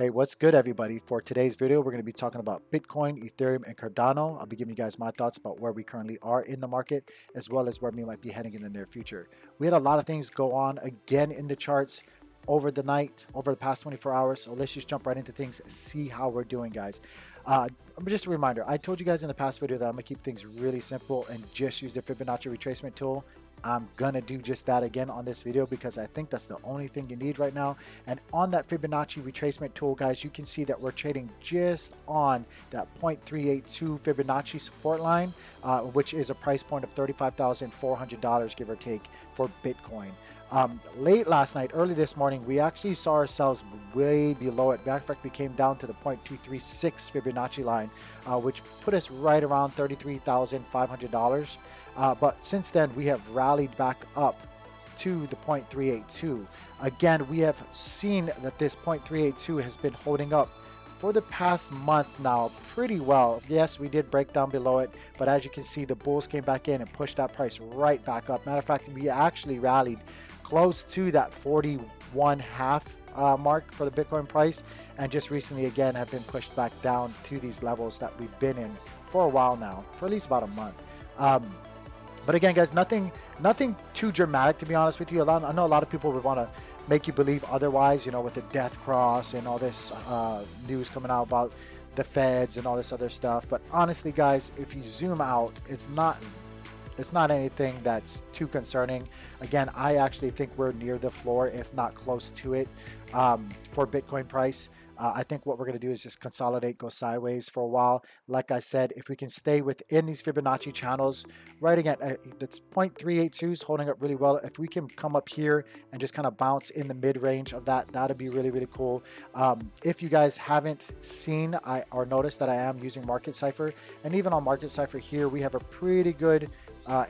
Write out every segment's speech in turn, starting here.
Hey, what's good, everybody? For today's video, we're going to be talking about Bitcoin, Ethereum, and Cardano. I'll be giving you guys my thoughts about where we currently are in the market, as well as where we might be heading in the near future. We had a lot of things go on again in the charts over the night, over the past 24 hours. So let's just jump right into things, see how we're doing, guys. Just a reminder, I told you guys in the past video that I'm going to keep things really simple and just use the Fibonacci retracement tool. I'm gonna do just that again on this video because I think that's the only thing you need right now. And on that Fibonacci retracement tool, guys, you can see that we're trading just on that 0.382 Fibonacci support line, which is a price point of $35,400, give or take, for Bitcoin. Late last night, early this morning, we actually saw ourselves way below it. Matter of fact, we came down to the 0.236 Fibonacci line, which put us right around $33,500. But since then, we have rallied back up to the 0.382. Again, we have seen that this 0.382 has been holding up for the past month now pretty well. Yes, we did break down below it, but as you can see, the bulls came back in and pushed that price right back up. Matter of fact, we actually rallied close to that 41.5 mark for the Bitcoin price, and just recently again have been pushed back down to these levels that we've been in for a while now, for at least about a month. But again, guys, nothing too dramatic, to be honest with you. I know a lot of people would want to make you believe otherwise, you know, with the death cross and all this news coming out about the feds and all this other stuff. But honestly, guys, if you zoom out, it's not anything that's too concerning. Again, I actually think we're near the floor, if not close to it, for Bitcoin price. I think what we're going to do is just consolidate, go sideways for a while. Like I said, if we can stay within these Fibonacci channels, right again, that's 0.382 is holding up really well. If we can come up here and just kind of bounce in the mid-range of that, that'd be really, really cool. If you guys haven't seen or noticed that I am using Market Cipher, and even on Market Cipher here, we have a pretty good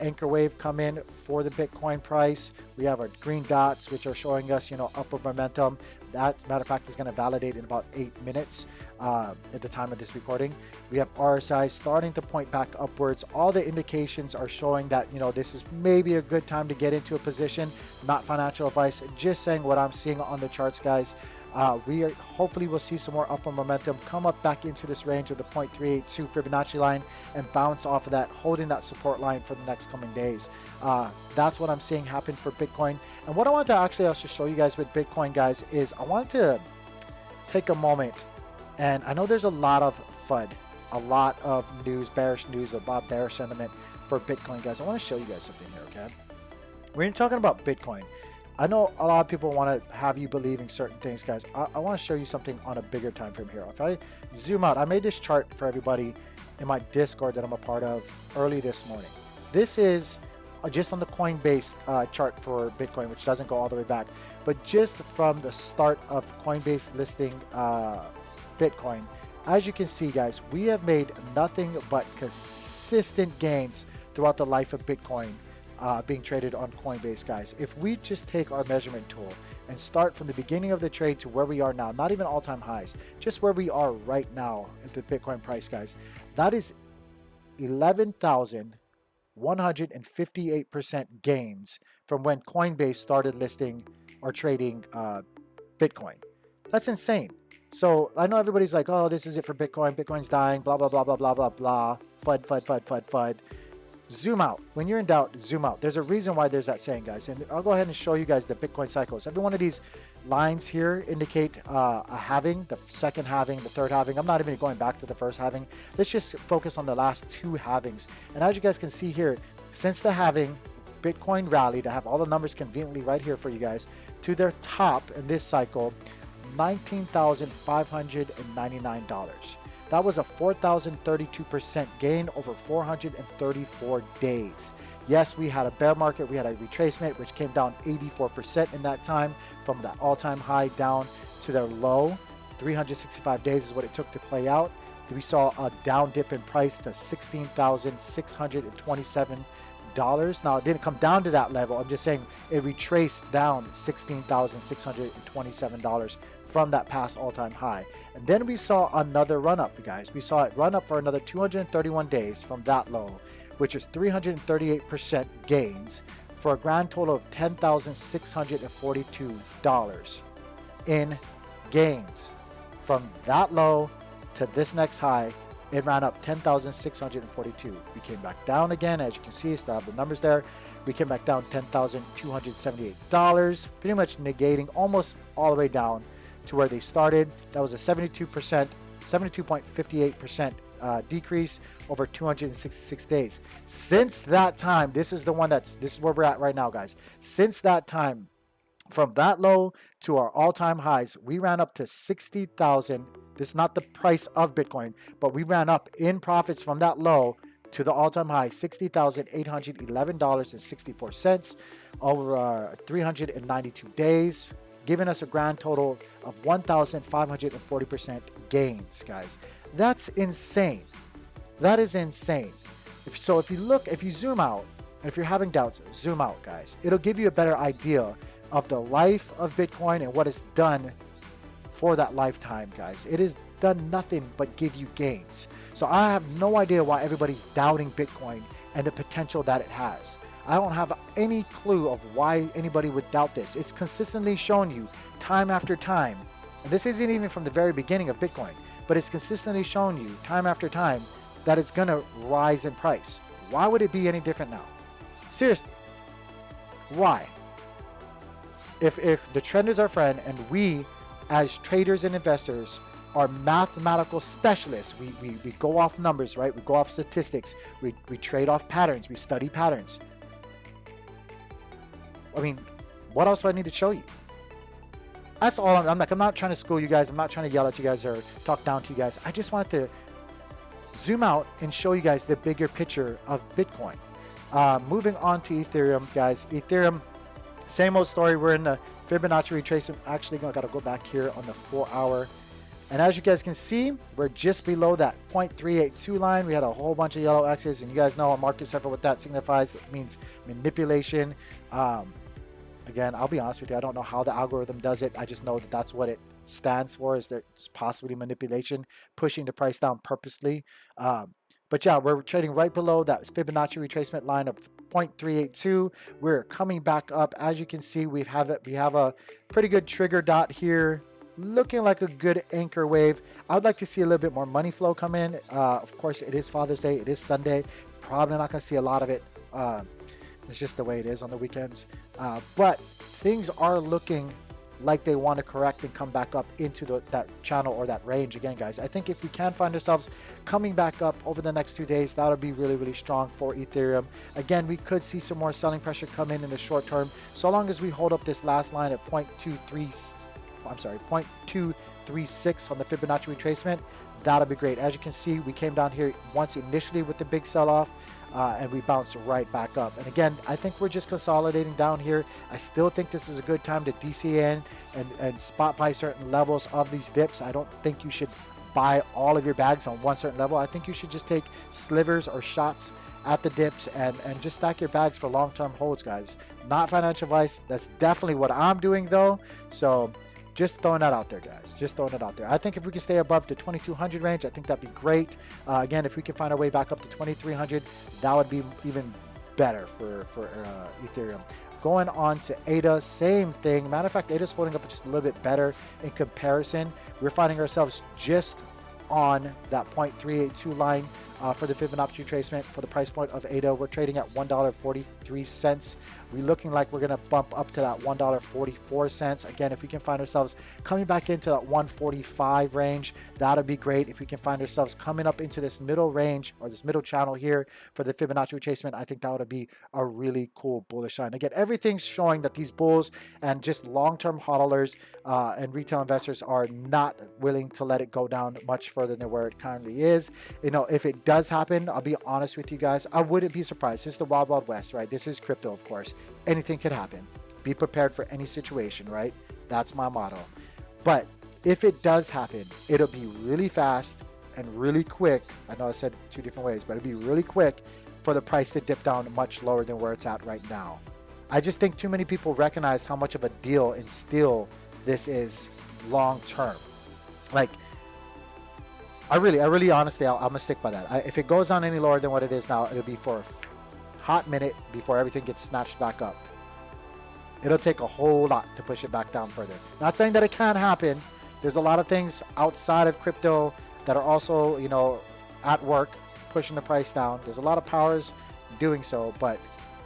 anchor wave come in for the Bitcoin price. We have our green dots, which are showing us, you know, upward momentum. That, matter of fact, is going to validate in about 8 minutes at the time of this recording. We have RSI starting to point back upwards. All the indications are showing that, you know, this is maybe a good time to get into a position. Not financial advice, just saying what I'm seeing on the charts, guys. Hopefully we'll see some more upward momentum come up back into this range of the 0.382 Fibonacci line and bounce off of that, holding that support line for the next coming days. That's what I'm seeing happen for Bitcoin. And what I want to actually also show you guys with Bitcoin, guys, is I want to take a moment, and I know there's a lot of FUD, a lot of news, bearish news about bearish sentiment for Bitcoin, guys. I want to show you guys something here, okay? We're talking about Bitcoin. I know a lot of people want to have you believing certain things, guys. I want to show you something on a bigger time frame here. If I zoom out, I made this chart for everybody in my Discord that I'm a part of early this morning. This is just on the Coinbase chart for Bitcoin, which doesn't go all the way back, but just from the start of Coinbase listing Bitcoin. As you can see, guys, we have made nothing but consistent gains throughout the life of Bitcoin being traded on Coinbase, guys. If we just take our measurement tool and start from the beginning of the trade to where we are now, not even all-time highs, just where we are right now at the Bitcoin price, guys, that is 11,158% gains from when Coinbase started listing or trading Bitcoin. That's insane. So I know everybody's like, oh, this is it for Bitcoin. Bitcoin's dying, blah, blah, blah, blah, blah, blah, blah. FUD, FUD, FUD, FUD, FUD. Zoom out. When you're in doubt, zoom out. There's a reason why there's that saying, guys. And I'll go ahead and show you guys the Bitcoin cycles. Every one of these lines here indicate a halving, the second halving, the third halving. I'm not even going back to the first halving. Let's just focus on the last two halvings. And as you guys can see here, since the halving, Bitcoin rallied. I have all the numbers conveniently right here for you guys. To their top in this cycle, $19,599. That was a 4,032% gain over 434 days. Yes, we had a bear market. We had a retracement, which came down 84% in that time from that all-time high down to their low. 365 days is what it took to play out. We saw a down dip in price to $16,627. Now, it didn't come down to that level. I'm just saying it retraced down $16,627 from that past all-time high. And then we saw another run-up, guys. We saw it run up for another 231 days from that low, which is 338% gains for a grand total of $10,642 in gains. From that low to this next high, it ran up 10,642. We came back down again. As you can see, still have the numbers there. We came back down $10,278, pretty much negating almost all the way down to where they started. That was a 72.58% decrease over 266 days. Since that time, this is where we're at right now, guys. Since that time, from that low to our all-time highs, we ran up to 60,000. This is not the price of Bitcoin, but we ran up in profits from that low to the all-time high, $60,811.64 over 392 days, giving us a grand total of 1,540% gains, guys. That's insane. That is insane. If you zoom out, and if you're having doubts, zoom out, guys. It'll give you a better idea of the life of Bitcoin and what it's done for that lifetime, guys. It has done nothing but give you gains. So I have no idea why everybody's doubting Bitcoin and the potential that it has. I don't have any clue of why anybody would doubt this. It's consistently shown you time after time, and this isn't even from the very beginning of Bitcoin, but it's consistently shown you time after time that it's gonna rise in price. Why would it be any different now? Seriously, why? If the trend is our friend and we as traders and investors are mathematical specialists, we go off numbers, right? We go off statistics, we trade off patterns, we study patterns. I mean, what else do I need to show you? That's all. I'm not trying to school you guys. I'm not trying to yell at you guys or talk down to you guys. I just wanted to zoom out and show you guys the bigger picture of Bitcoin. Moving on to Ethereum, guys. Ethereum, same old story. We're in the Fibonacci retracement. Actually, I got to go back here on the 4-hour. And as you guys can see, we're just below that 0.382 line. We had a whole bunch of yellow X's, and you guys know on Market Cipher what that signifies. It means manipulation. Again, I'll be honest with you, I don't know how the algorithm does it. I just know that that's what it stands for, is that it's possibly manipulation, pushing the price down purposely. But yeah, we're trading right below that Fibonacci retracement line of 0.382. We're coming back up. As you can see, we have a pretty good trigger dot here, looking like a good anchor wave. I would like to see a little bit more money flow come in. Of course, it is Father's Day. It is Sunday. Probably not going to see a lot of it. It's just the way it is on the weekends. But things are looking like they want to correct and come back up into that channel or that range again, guys. I think if we can find ourselves coming back up over the next 2 days, that'll be really, really strong for Ethereum. Again, we could see some more selling pressure come in the short term, so long as we hold up this last line at 0.236 on the Fibonacci retracement. That'll be great. As you can see, we came down here once initially with the big sell-off, and we bounced right back up. And again, I think we're just consolidating down here. I still think this is a good time to DC in and spot buy certain levels of these dips. I don't think you should buy all of your bags on one certain level. I think you should just take slivers or shots at the dips and just stack your bags for long-term holds, guys. Not financial advice. That's definitely what I'm doing though. So just throwing that out there, guys. Just throwing it out there. I think if we can stay above the 2200 range, I think that'd be great. Again, if we can find our way back up to 2300, that would be even better for Ethereum. Going on to ADA, same thing. Matter of fact, ADA's holding up just a little bit better in comparison. We're finding ourselves just on that 0.382 line for the Fibonacci retracement. For the price point of ADA, we're trading at $1.43. We're looking like we're going to bump up to that $1.44. Again, if we can find ourselves coming back into that 145 range, that'll be great. If we can find ourselves coming up into this middle range or this middle channel here for the Fibonacci retracement, I think that would be a really cool bullish sign. Again, everything's showing that these bulls and just long-term hodlers and retail investors are not willing to let it go down much further than where it currently is. You know, if it does happen, I'll be honest with you guys, I wouldn't be surprised. This is the wild, wild west, right? This is crypto, of course. Anything could happen. Be prepared for any situation, right? That's my motto. But if it does happen, it'll be really fast and really quick. I know I said two different ways, but it'll be really quick for the price to dip down much lower than where it's at right now. I just think too many people recognize how much of a deal and steal this is long term. Like, I really honestly, I'm gonna stick by that. If it goes on any lower than what it is now, it'll be for a hot minute before everything gets snatched back up. It'll take a whole lot to push it back down further. Not saying that it can't happen, There's a lot of things outside of crypto that are also, you know, at work pushing the price down. There's a lot of powers doing so, but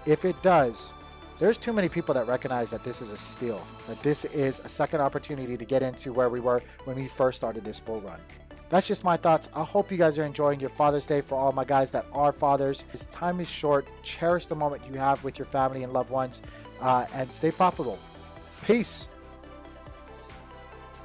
if it does, there's too many people that recognize that this is a steal, that this is a second opportunity to get into where we were when we first started this bull run. That's just my thoughts. I hope you guys are enjoying your Father's Day. For all my guys that are fathers, this time is short. Cherish the moment you have with your family and loved ones, and stay profitable. Peace.